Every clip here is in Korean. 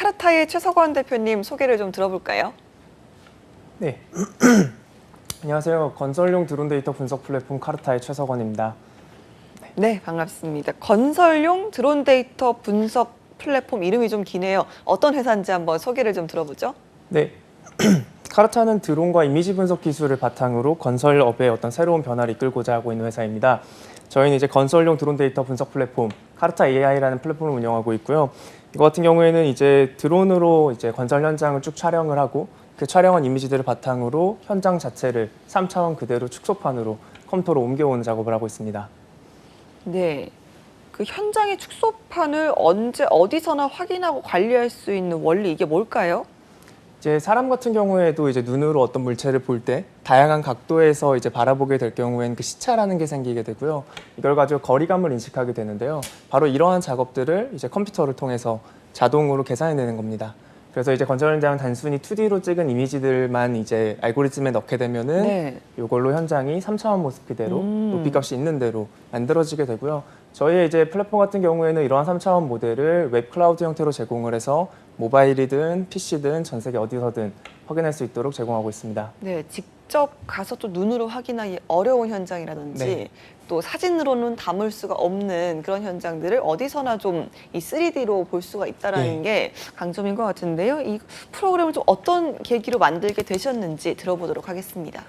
카르타의 최석원 대표님 소개를 좀 들어볼까요? 네. 안녕하세요. 건설용 드론 데이터 분석 플랫폼 카르타의 최석원입니다. 네, 반갑습니다. 건설용 드론 데이터 분석 플랫폼 이름이 좀 기네요. 어떤 회사인지 한번 소개를 좀 들어보죠. 네. 카르타는 드론과 이미지 분석 기술을 바탕으로 건설업의 어떤 새로운 변화를 이끌고자 하고 있는 회사입니다. 저희는 이제 건설용 드론 데이터 분석 플랫폼 카르타 AI라는 플랫폼을 운영하고 있고요. 이거 같은 경우에는 이제 드론으로 이제 건설 현장을 쭉 촬영을 하고 그 촬영한 이미지들을 바탕으로 현장 자체를 3차원 그대로 축소판으로 컴퓨터로 옮겨오는 작업을 하고 있습니다. 네, 그 현장의 축소판을 언제 어디서나 확인하고 관리할 수 있는 원리 이게 뭘까요? 이제 사람 같은 경우에도 이제 눈으로 어떤 물체를 볼 때 다양한 각도에서 이제 바라보게 될 경우에는 그 시차라는 게 생기게 되고요. 이걸 가지고 거리감을 인식하게 되는데요. 바로 이러한 작업들을 이제 컴퓨터를 통해서 자동으로 계산해내는 겁니다. 그래서 이제 건설 현장은 단순히 2D로 찍은 이미지들만 이제 알고리즘에 넣게 되면은 네. 이걸로 현장이 3차원 모습 그대로 높이값이 있는 대로 만들어지게 되고요. 저희의 이제 플랫폼 같은 경우에는 이러한 3차원 모델을 웹 클라우드 형태로 제공을 해서 모바일이든 PC든 전 세계 어디서든 확인할 수 있도록 제공하고 있습니다. 네, 직접 가서 또 눈으로 확인하기 어려운 현장이라든지 네. 또 사진으로는 담을 수가 없는 그런 현장들을 어디서나 좀 이 3D로 볼 수가 있다는 게 강점인 것 같은데요. 이 프로그램을 좀 어떤 계기로 만들게 되셨는지 들어보도록 하겠습니다.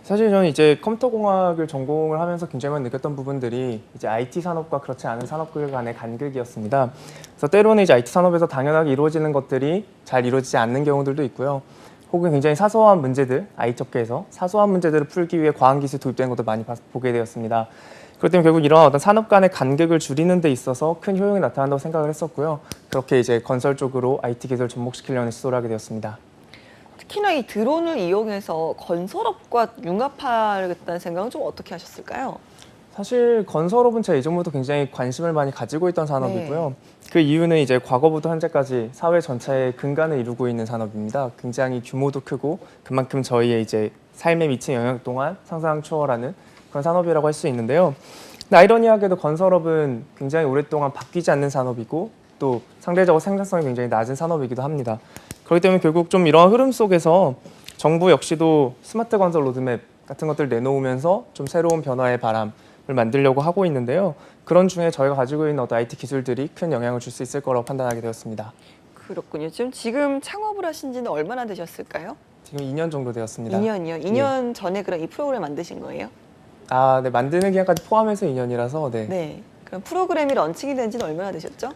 사실 저는 이제 컴퓨터공학을 전공을 하면서 굉장히 많이 느꼈던 부분들이 이제 IT 산업과 그렇지 않은 산업들 간의 간극이었습니다. 그래서 때로는 이제 IT 산업에서 당연하게 이루어지는 것들이 잘 이루어지지 않는 경우들도 있고요. 혹은 굉장히 사소한 문제들, IT 업계에서 사소한 문제들을 풀기 위해 과학기술이 도입되는 것도 많이 보게 되었습니다. 그렇기 때문에 결국 이런 어떤 산업 간의 간극을 줄이는 데 있어서 큰 효용이 나타난다고 생각을 했었고요. 그렇게 이제 건설 쪽으로 IT 기술을 접목시키려는 시도를 하게 되었습니다. 특히나 이 드론을 이용해서 건설업과 융합하겠다는 생각은 좀 어떻게 하셨을까요? 사실 건설업은 제가 이전부터 굉장히 관심을 많이 가지고 있던 산업이고요. 그 이유는 이제 과거부터 현재까지 사회 전체의 근간을 이루고 있는 산업입니다. 굉장히 규모도 크고 그만큼 저희의 이제 삶에 미친 영향 동안 상상 초월하는 그런 산업이라고 할 수 있는데요. 근데 아이러니하게도 건설업은 굉장히 오랫동안 바뀌지 않는 산업이고 또 상대적으로 생산성이 굉장히 낮은 산업이기도 합니다. 그렇기 때문에 결국 좀 이러한 흐름 속에서 정부 역시도 스마트 건설 로드맵 같은 것들을 내놓으면서 좀 새로운 변화의 바람을 만들려고 하고 있는데요. 그런 중에 저희가 가지고 있는 어떤 IT 기술들이 큰 영향을 줄 수 있을 거라고 판단하게 되었습니다. 그렇군요. 지금 창업을 하신 지는 얼마나 되셨을까요? 지금 2년 정도 되었습니다. 2년이요? 2년 전에 그럼 이 프로그램 만드신 거예요? 아, 네, 만드는 기간까지 포함해서 2년이라서 네. 네. 그럼 프로그램이 런칭이 된 지는 얼마나 되셨죠?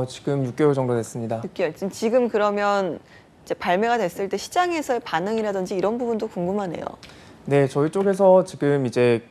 지금 6개월 정도 됐습니다. 6개월. 지금 그러면 이제 발매가 됐을 때 시장에서의 반응이라든지 이런 부분도 궁금하네요. 네, 저희 쪽에서 지금 이제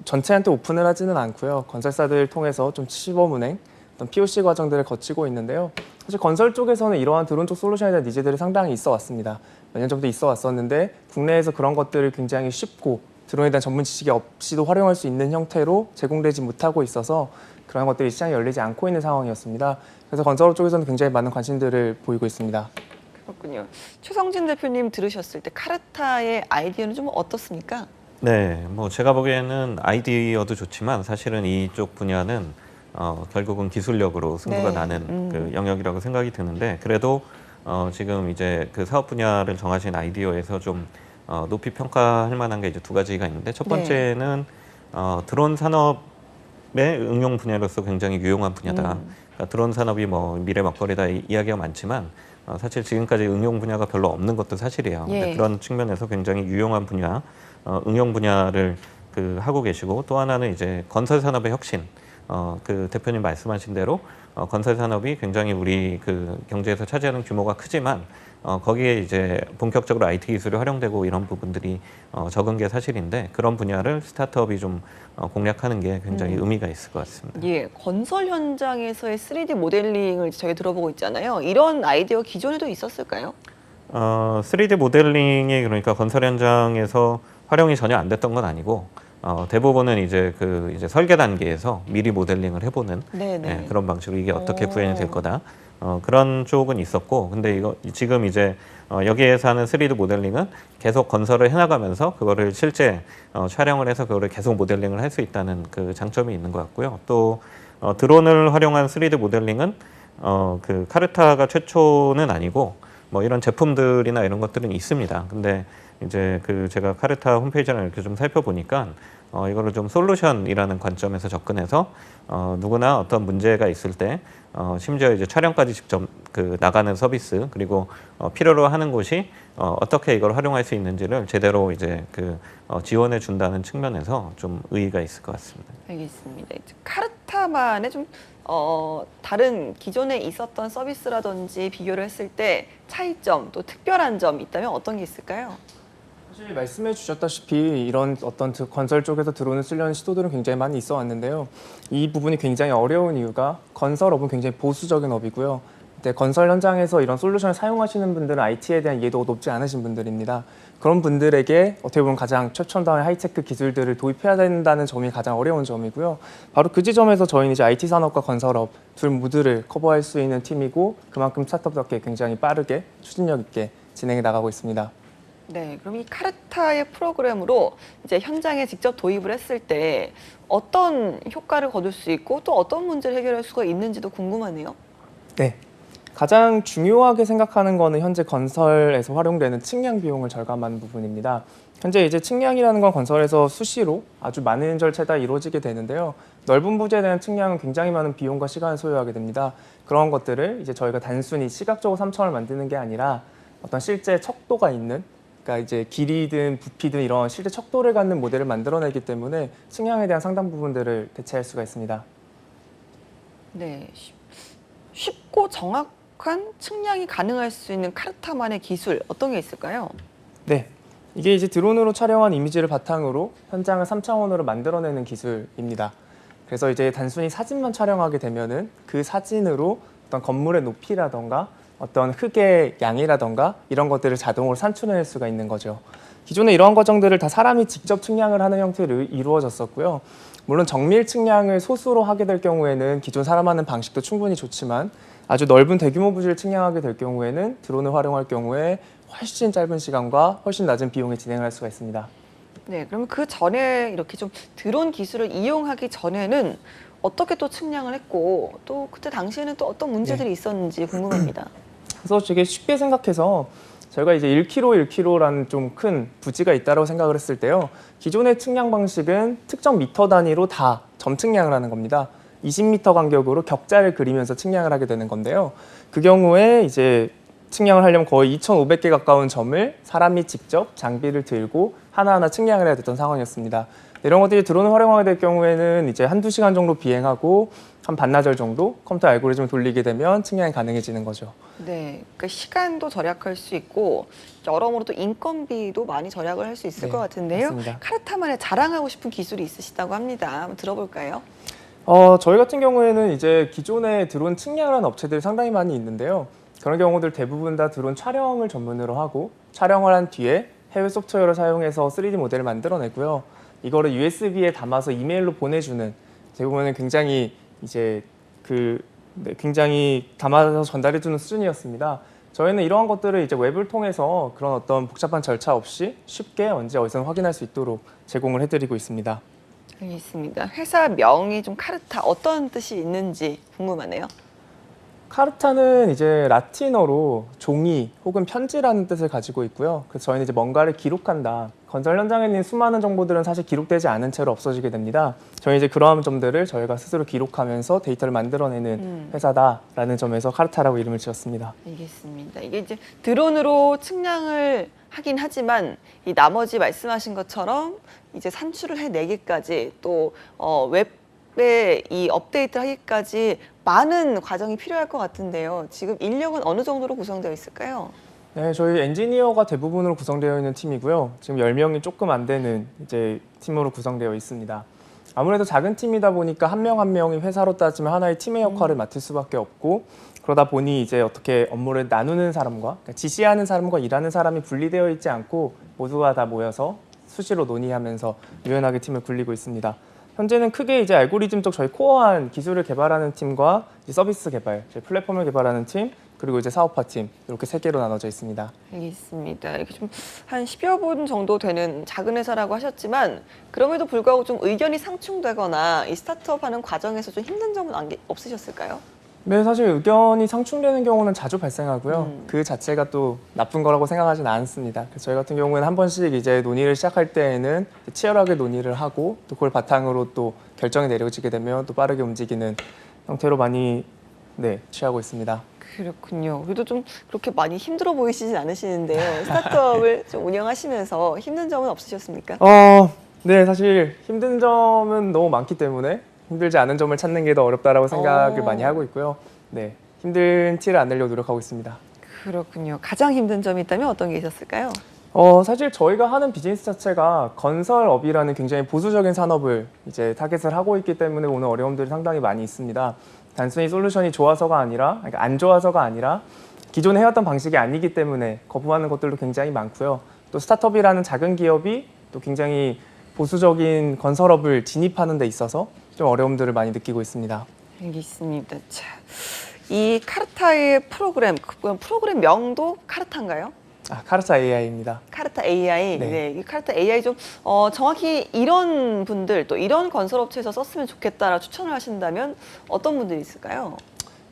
전체한테 오픈을 하지는 않고요. 건설사들 통해서 좀 시범 운행, 어떤 POC 과정들을 거치고 있는데요. 사실 건설 쪽에서는 이러한 드론 쪽 솔루션에 대한 니즈들이 상당히 있어 왔습니다. 몇 년 정도 있어 왔었는데 국내에서 그런 것들을 굉장히 쉽고 드론에 대한 전문 지식이 없이도 활용할 수 있는 형태로 제공되지 못하고 있어서 그런 것들이 시장에 열리지 않고 있는 상황이었습니다. 그래서 건설업 쪽에서는 굉장히 많은 관심들을 보이고 있습니다. 그렇군요. 최성진 대표님 들으셨을 때 카르타의 아이디어는 좀 어떻습니까? 네, 뭐 제가 보기에는 아이디어도 좋지만 사실은 이쪽 분야는 결국은 기술력으로 승부가 나는 그 영역이라고 생각이 드는데 그래도 지금 이제 그 사업 분야를 정하신 아이디어에서 좀 높이 평가할 만한 게 이제 두 가지가 있는데 첫 번째는 드론 산업의 응용 분야로서 굉장히 유용한 분야다. 그러니까 드론 산업이 뭐 미래 먹거리다 이야기가 많지만 사실 지금까지 응용 분야가 별로 없는 것도 사실이에요. 근데 그런 측면에서 굉장히 유용한 분야, 응용 분야를 그 하고 계시고 또 하나는 이제 건설 산업의 혁신. 그 대표님 말씀하신 대로 건설 산업이 굉장히 우리 그 경제에서 차지하는 규모가 크지만 거기에 이제 본격적으로 IT 기술이 활용되고 이런 부분들이 적은 게 사실인데 그런 분야를 스타트업이 좀 공략하는 게 굉장히 의미가 있을 것 같습니다. 예, 건설 현장에서의 3D 모델링을 저희 들어보고 있잖아요. 이런 아이디어 기존에도 있었을까요? 3D 모델링이 그러니까 건설 현장에서 활용이 전혀 안 됐던 건 아니고 대부분은 이제 이제 설계 단계에서 미리 모델링을 해보는 그런 방식으로 이게 어떻게 구현이 될 거다. 그런 쪽은 있었고, 근데 이거 지금 이제 여기에서 하는 3D 모델링은 계속 건설을 해나가면서 그거를 실제 촬영을 해서 그거를 계속 모델링을 할 수 있다는 그 장점이 있는 것 같고요. 또 드론을 활용한 3D 모델링은 그 카르타가 최초는 아니고 뭐 이런 제품들이나 이런 것들은 있습니다. 근데 이제 그 제가 카르타 홈페이지를 이렇게 좀 살펴보니까 이거를 좀 솔루션이라는 관점에서 접근해서 누구나 어떤 문제가 있을 때 심지어 이제 촬영까지 직접 그 나가는 서비스 그리고 필요로 하는 곳이 어떻게 이걸 활용할 수 있는지를 제대로 이제 그 지원해 준다는 측면에서 좀 의의가 있을 것 같습니다. 알겠습니다. 이제 카르타만의 좀 다른 기존에 있었던 서비스라든지 비교를 했을 때 차이점 또 특별한 점 있다면 어떤 게 있을까요? 사실 말씀해 주셨다시피 이런 어떤 건설 쪽에서 드론을 쓰려는 시도들은 굉장히 많이 있어 왔는데요. 이 부분이 굉장히 어려운 이유가 건설업은 굉장히 보수적인 업이고요. 근데 건설 현장에서 이런 솔루션을 사용하시는 분들은 IT에 대한 이해도가 높지 않으신 분들입니다. 그런 분들에게 어떻게 보면 가장 최첨단의 하이테크 기술들을 도입해야 된다는 점이 가장 어려운 점이고요. 바로 그 지점에서 저희는 이제 IT 산업과 건설업 둘 모두를 커버할 수 있는 팀이고 그만큼 스타트업답게 굉장히 빠르게 추진력 있게 진행해 나가고 있습니다. 네, 그럼 이 카르타의 프로그램으로 이제 현장에 직접 도입을 했을 때 어떤 효과를 거둘 수 있고 또 어떤 문제를 해결할 수가 있는지도 궁금하네요. 네. 가장 중요하게 생각하는 거는 현재 건설에서 활용되는 측량 비용을 절감하는 부분입니다. 현재 이제 측량이라는 건 건설에서 수시로 아주 많은 절차가 이루어지게 되는데요. 넓은 부지에 대한 측량은 굉장히 많은 비용과 시간을 소요하게 됩니다. 그런 것들을 이제 저희가 단순히 시각적으로 3차원을 만드는 게 아니라 어떤 실제 척도가 있는 그러니까 이제 길이든 부피든 이런 실제 척도를 갖는 모델을 만들어내기 때문에 측량에 대한 상당 부분들을 대체할 수가 있습니다. 네, 쉽고 정확한 측량이 가능할 수 있는 카르타만의 기술 어떤 게 있을까요? 네, 이게 이제 드론으로 촬영한 이미지를 바탕으로 현장을 3차원으로 만들어내는 기술입니다. 그래서 이제 단순히 사진만 촬영하게 되면은 그 사진으로 어떤 건물의 높이라던가 어떤 흙의 양이라던가 이런 것들을 자동으로 산출해낼 수가 있는 거죠. 기존에 이러한 과정들을 다 사람이 직접 측량을 하는 형태로 이루어졌었고요. 물론 정밀 측량을 소수로 하게 될 경우에는 기존 사람 하는 방식도 충분히 좋지만 아주 넓은 대규모 부지를 측량하게 될 경우에는 드론을 활용할 경우에 훨씬 짧은 시간과 훨씬 낮은 비용에 진행을 할 수가 있습니다. 네, 그럼 그 전에 이렇게 좀 드론 기술을 이용하기 전에는 어떻게 또 측량을 했고 또 그때 당시에는 또 어떤 문제들이 있었는지 궁금합니다. 그래서 되게 쉽게 생각해서 저희가 이제 1km, 1km라는 좀 큰 부지가 있다고 생각을 했을 때요. 기존의 측량 방식은 특정 미터 단위로 다 점 측량을 하는 겁니다. 20m 간격으로 격자를 그리면서 측량을 하게 되는 건데요. 그 경우에 이제 측량을 하려면 거의 2,500개 가까운 점을 사람이 직접 장비를 들고 하나하나 측량을 해야 됐던 상황이었습니다. 이런 것들이 드론을 활용하게 될 경우에는 이제 한두 시간 정도 비행하고 한 반나절 정도 컴퓨터 알고리즘을 돌리게 되면 측량이 가능해지는 거죠. 네, 그러니까 시간도 절약할 수 있고 여러모로 또 인건비도 많이 절약을 할 수 있을 네, 것 같은데요. 맞습니다. 카르타만에 자랑하고 싶은 기술이 있으시다고 합니다. 한번 들어볼까요? 저희 같은 경우에는 이제 기존에 드론 측량을 하는 업체들이 상당히 많이 있는데요. 그런 경우들 대부분 다 드론 촬영을 전문으로 하고 촬영을 한 뒤에 해외 소프트웨어를 사용해서 3D 모델을 만들어내고요. 이거를 USB에 담아서 이메일로 보내주는 대부분은 굉장히 이제 굉장히 담아서 전달해주는 수준이었습니다. 저희는 이러한 것들을 이제 웹을 통해서 그런 어떤 복잡한 절차 없이 쉽게 언제 어디서든 확인할 수 있도록 제공을 해드리고 있습니다. 알겠습니다. 회사 명이 좀 카르타 어떤 뜻이 있는지 궁금하네요. 카르타는 이제 라틴어로 종이 혹은 편지라는 뜻을 가지고 있고요. 그래서 저희는 이제 뭔가를 기록한다. 건설 현장에 있는 수많은 정보들은 사실 기록되지 않은 채로 없어지게 됩니다. 저희 이제 그러한 점들을 저희가 스스로 기록하면서 데이터를 만들어내는 회사다라는 점에서 카르타라고 이름을 지었습니다. 알겠습니다. 이게 이제 드론으로 측량을 하긴 하지만 이 나머지 말씀하신 것처럼 이제 산출을 해내기까지 또 웹에 이 업데이트를 하기까지 많은 과정이 필요할 것 같은데요. 지금 인력은 어느 정도로 구성되어 있을까요? 네, 저희 엔지니어가 대부분으로 구성되어 있는 팀이고요. 지금 10명이 조금 안 되는 이제 팀으로 구성되어 있습니다. 아무래도 작은 팀이다 보니까 한 명 한 명이 회사로 따지면 하나의 팀의 역할을 맡을 수밖에 없고 그러다 보니 이제 어떻게 업무를 나누는 사람과 그러니까 지시하는 사람과 일하는 사람이 분리되어 있지 않고 모두가 다 모여서 수시로 논의하면서 유연하게 팀을 굴리고 있습니다. 현재는 크게 이제 알고리즘 쪽 저희 코어한 기술을 개발하는 팀과 이제 서비스 개발, 이제 플랫폼을 개발하는 팀, 그리고 이제 사업화 팀 이렇게 3개로 나눠져 있습니다. 알겠습니다. 이렇게 좀 한 10여 분 정도 되는 작은 회사라고 하셨지만 그럼에도 불구하고 좀 의견이 상충되거나 이 스타트업 하는 과정에서 좀 힘든 점은 없으셨을까요? 네, 사실 의견이 상충되는 경우는 자주 발생하고요. 그 자체가 또 나쁜 거라고 생각하진 않습니다. 그래서 저희 같은 경우는 한 번씩 이제 논의를 시작할 때에는 치열하게 논의를 하고 또 그걸 바탕으로 또 결정이 내려지게 되면 또 빠르게 움직이는 형태로 많이 취하고 있습니다. 그렇군요. 그래도 좀 그렇게 많이 힘들어 보이시진 않으시는데요. 스타트업을 좀 운영하시면서 힘든 점은 없으셨습니까? 네, 사실 힘든 점은 너무 많기 때문에 힘들지 않은 점을 찾는 게 더 어렵다라고 생각을 많이 하고 있고요. 네, 힘든 티를 안 내려고 노력하고 있습니다. 그렇군요. 가장 힘든 점이 있다면 어떤 게 있었을까요? 사실 저희가 하는 비즈니스 자체가 건설업이라는 굉장히 보수적인 산업을 이제 타겟을 하고 있기 때문에 오는 어려움들이 상당히 많이 있습니다. 단순히 솔루션이 좋아서가 아니라, 그러니까 안 좋아서가 아니라 기존에 해왔던 방식이 아니기 때문에 거부하는 것들도 굉장히 많고요. 또 스타트업이라는 작은 기업이 또 굉장히 보수적인 건설업을 진입하는 데 있어서 좀 어려움들을 많이 느끼고 있습니다. 알겠습니다. 자, 이 카르타의 프로그램 명도 카르타인가요? 카르타 AI입니다. 카르타 AI. 네. 네, 이 카르타 AI 좀 정확히 이런 분들 또 이런 건설업체에서 썼으면 좋겠다라 추천을 하신다면 어떤 분들이 있을까요?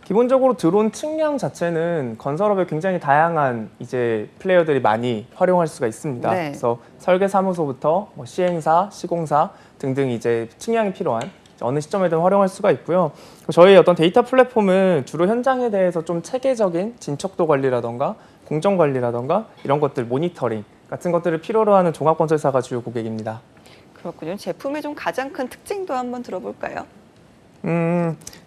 기본적으로 드론 측량 자체는 건설업에 굉장히 다양한 이제 플레이어들이 많이 활용할 수가 있습니다. 네. 그래서 설계 사무소부터 뭐 시행사, 시공사 등등 이제 측량이 필요한 어느 시점에든 활용할 수가 있고요. 저희 어떤 데이터 플랫폼은 주로 현장에 대해서 좀 체계적인 진척도 관리라던가 공정 관리라던가 이런 것들 모니터링 같은 것들을 필요로 하는 종합건설사가 주요 고객입니다. 그렇군요. 제품의 좀 가장 큰 특징도 한번 들어볼까요?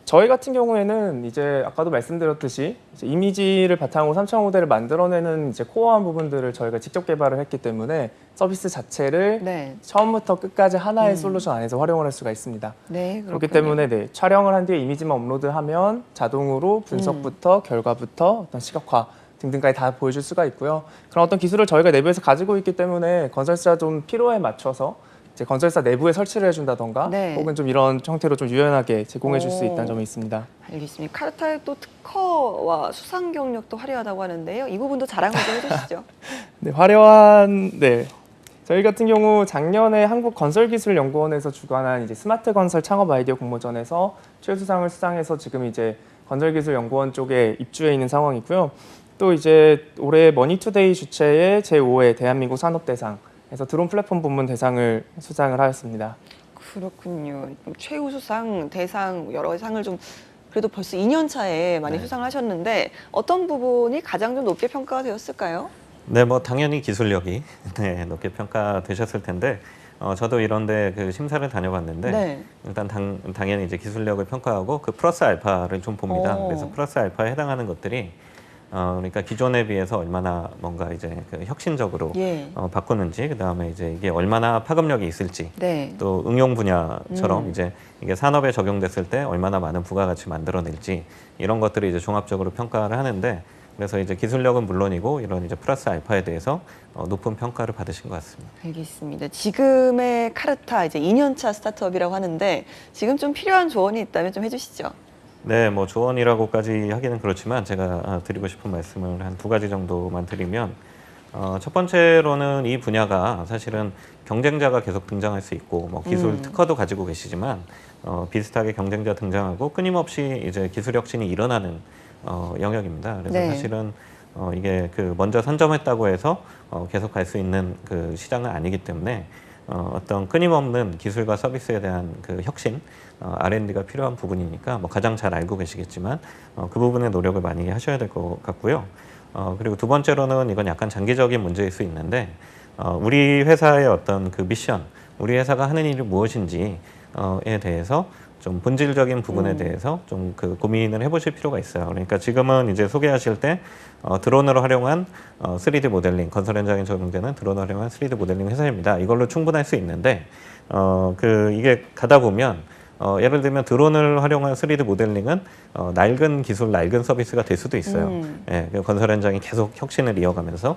저희 같은 경우에는 이제 아까도 말씀드렸듯이 이제 이미지를 바탕으로 3차원 모델을 만들어내는 이제 코어한 부분들을 저희가 직접 개발을 했기 때문에 서비스 자체를 네. 처음부터 끝까지 하나의 솔루션 안에서 활용을 할 수가 있습니다. 네, 그렇기 그렇군요. 때문에 촬영을 한 뒤에 이미지만 업로드하면 자동으로 분석부터 결과부터 어떤 시각화 등등까지 다 보여줄 수가 있고요. 그런 어떤 기술을 저희가 내부에서 가지고 있기 때문에 건설사 좀 필요에 맞춰서 이제 건설사 내부에 설치를 해준다던가 네. 혹은 좀 이런 형태로 좀 유연하게 제공해줄 수 오. 있다는 점이 있습니다. 알겠습니다. 카르타의 또 특허와 수상 경력도 화려하다고 하는데요. 이 부분도 자랑을 좀 해주시죠. 네, 화려한 저희 같은 경우 작년에 한국건설기술연구원에서 주관한 이제 스마트 건설 창업 아이디어 공모전에서 최우수상을 수상해서 지금 이제 건설기술연구원 쪽에 입주해 있는 상황이고요. 또 이제 올해 머니투데이 주최의 제5회 대한민국 산업대상에서 드론 플랫폼 부문 대상을 수상을 하였습니다. 그렇군요. 최우수상, 대상 여러 상을 좀 그래도 벌써 2년 차에 많이 네. 수상을 하셨는데 어떤 부분이 가장 좀 높게 평가가 되었을까요? 네, 뭐 당연히 기술력이 높게 평가되셨을 텐데 저도 이런데 그 심사를 다녀봤는데 네. 일단 당연히 이제 기술력을 평가하고 그 플러스 알파를 좀 봅니다. 오. 그래서 플러스 알파에 해당하는 것들이 그러니까 기존에 비해서 얼마나 뭔가 이제 그 혁신적으로 예. 바꾸는지, 그 다음에 이제 이게 얼마나 파급력이 있을지, 네. 또 응용 분야처럼 이제 이게 산업에 적용됐을 때 얼마나 많은 부가가치 만들어낼지 이런 것들을 이제 종합적으로 평가를 하는데, 그래서 이제 기술력은 물론이고 이런 이제 플러스 알파에 대해서 높은 평가를 받으신 것 같습니다. 알겠습니다. 지금의 카르타 이제 2년차 스타트업이라고 하는데 지금 좀 필요한 조언이 있다면 좀 해주시죠. 네, 뭐 조언이라고까지 하기는 그렇지만 제가 드리고 싶은 말씀을 한 2가지 정도만 드리면, 첫 번째로는 이 분야가 사실은 경쟁자가 계속 등장할 수 있고 뭐 기술 특허도 가지고 계시지만 비슷하게 경쟁자 등장하고 끊임없이 이제 기술 혁신이 일어나는 영역입니다. 그래서 네. 사실은 이게 그 먼저 선점했다고 해서 계속 갈 수 있는 그 시장은 아니기 때문에 어떤 끊임없는 기술과 서비스에 대한 그 혁신, R&D가 필요한 부분이니까 뭐 가장 잘 알고 계시겠지만 그 부분에 노력을 많이 하셔야 될 것 같고요. 그리고 두 번째로는 이건 약간 장기적인 문제일 수 있는데 우리 회사의 어떤 그 미션, 우리 회사가 하는 일이 무엇인지에 대해서 좀 본질적인 부분에 대해서 좀 그 고민을 해보실 필요가 있어요. 그러니까 지금은 이제 소개하실 때 드론으로 활용한 3D 모델링, 건설 현장에 적용되는 드론을 활용한 3D 모델링 회사입니다. 이걸로 충분할 수 있는데 이게 가다 보면 예를 들면 드론을 활용한 3D 모델링은 낡은 기술, 낡은 서비스가 될 수도 있어요. 예, 건설 현장이 계속 혁신을 이어가면서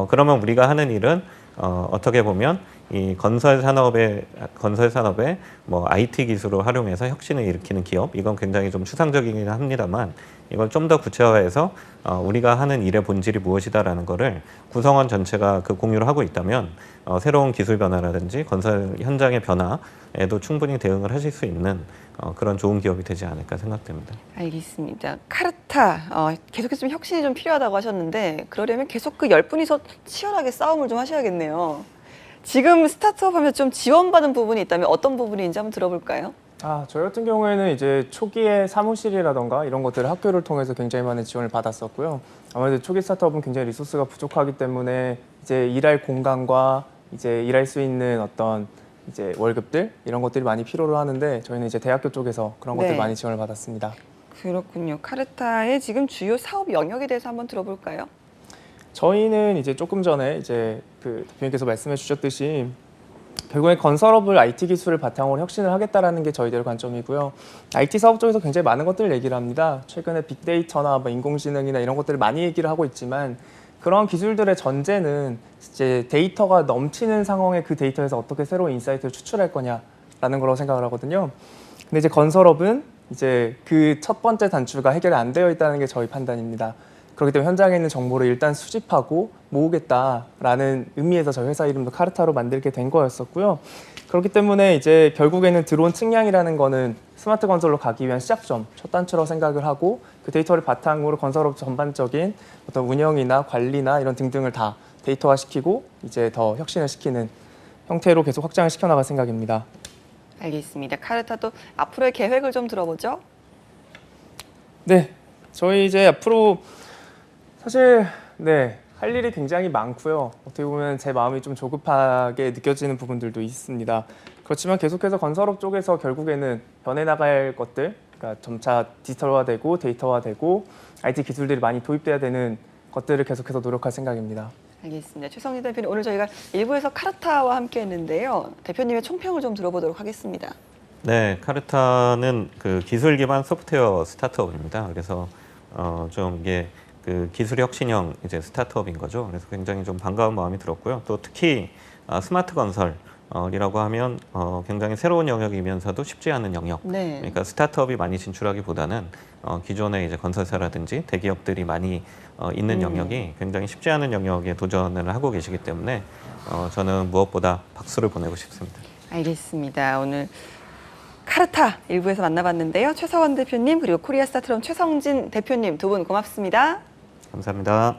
그러면 우리가 하는 일은 어떻게 보면 이 건설 산업의 뭐 IT 기술을 활용해서 혁신을 일으키는 기업, 이건 굉장히 좀 추상적이긴 합니다만 이걸 좀 더 구체화해서 우리가 하는 일의 본질이 무엇이다라는 거를 구성원 전체가 그 공유를 하고 있다면 새로운 기술 변화라든지 건설 현장의 변화에도 충분히 대응을 하실 수 있는 그런 좋은 기업이 되지 않을까 생각됩니다. 알겠습니다. 카르타 계속해서 좀 혁신이 좀 필요하다고 하셨는데 그러려면 계속 그 10분이서 치열하게 싸움을 좀 하셔야겠네요. 지금 스타트업 하면 좀 지원받은 부분이 있다면 어떤 부분인지 한번 들어볼까요? 저희 같은 경우에는 이제 초기에 사무실이라던가 이런 것들을 학교를 통해서 굉장히 많은 지원을 받았었고요. 아무래도 초기 스타트업은 굉장히 리소스가 부족하기 때문에 이제 일할 공간과 이제 일할 수 있는 어떤 이제 월급들 이런 것들이 많이 필요로 하는데 저희는 이제 대학교 쪽에서 그런 것들 네. 많이 지원을 받았습니다. 그렇군요. 카르타의 지금 주요 사업 영역에 대해서 한번 들어볼까요? 저희는 이제 조금 전에 이제 그 대표님께서 말씀해 주셨듯이 결국에 건설업을 IT 기술을 바탕으로 혁신을 하겠다라는 게 저희들의 관점이고요. IT 사업 쪽에서 굉장히 많은 것들을 얘기를 합니다. 최근에 빅데이터나 뭐 인공지능이나 이런 것들을 많이 얘기를 하고 있지만 그런 기술들의 전제는 이제 데이터가 넘치는 상황에 그 데이터에서 어떻게 새로운 인사이트를 추출할 거냐라는 거라고 생각을 하거든요. 근데 이제 건설업은 이제 그 첫 번째 단추가 해결이 안 되어 있다는 게 저희 판단입니다. 그렇기 때문에 현장에 있는 정보를 일단 수집하고 모으겠다라는 의미에서 저희 회사 이름도 카르타로 만들게 된 거였었고요. 그렇기 때문에 이제 결국에는 들어온 측량이라는 거는 스마트 건설로 가기 위한 시작점, 첫 단추라고 생각을 하고 그 데이터를 바탕으로 건설업 전반적인 어떤 운영이나 관리나 이런 등등을 다 데이터화시키고 이제 더 혁신을 시키는 형태로 계속 확장을 시켜나갈 생각입니다. 알겠습니다. 카르타도 앞으로의 계획을 좀 들어보죠. 네, 저희 이제 앞으로 사실 할 일이 굉장히 많고요. 어떻게 보면 제 마음이 좀 조급하게 느껴지는 부분들도 있습니다. 그렇지만 계속해서 건설업 쪽에서 결국에는 변해나갈 것들, 그러니까 점차 디지털화되고 데이터화되고 IT 기술들이 많이 도입돼야 되는 것들을 계속해서 노력할 생각입니다. 알겠습니다. 최성진 대표님, 오늘 저희가 일부에서 카르타와 함께 했는데요. 대표님의 총평을 좀 들어보도록 하겠습니다. 네, 카르타는 그 기술 기반 소프트웨어 스타트업입니다. 그래서 좀 이게 그 기술 혁신형 이제 스타트업인 거죠. 그래서 굉장히 좀 반가운 마음이 들었고요. 또 특히 스마트 건설이라고 하면 굉장히 새로운 영역이면서도 쉽지 않은 영역. 네. 그러니까 스타트업이 많이 진출하기보다는 기존의 이제 건설사라든지 대기업들이 많이 있는 영역이 굉장히 쉽지 않은 영역에 도전을 하고 계시기 때문에 저는 무엇보다 박수를 보내고 싶습니다. 알겠습니다. 오늘 카르타 일부에서 만나봤는데요. 최서원 대표님 그리고 코리아 스타트업 최성진 대표님 두 분 고맙습니다. 감사합니다.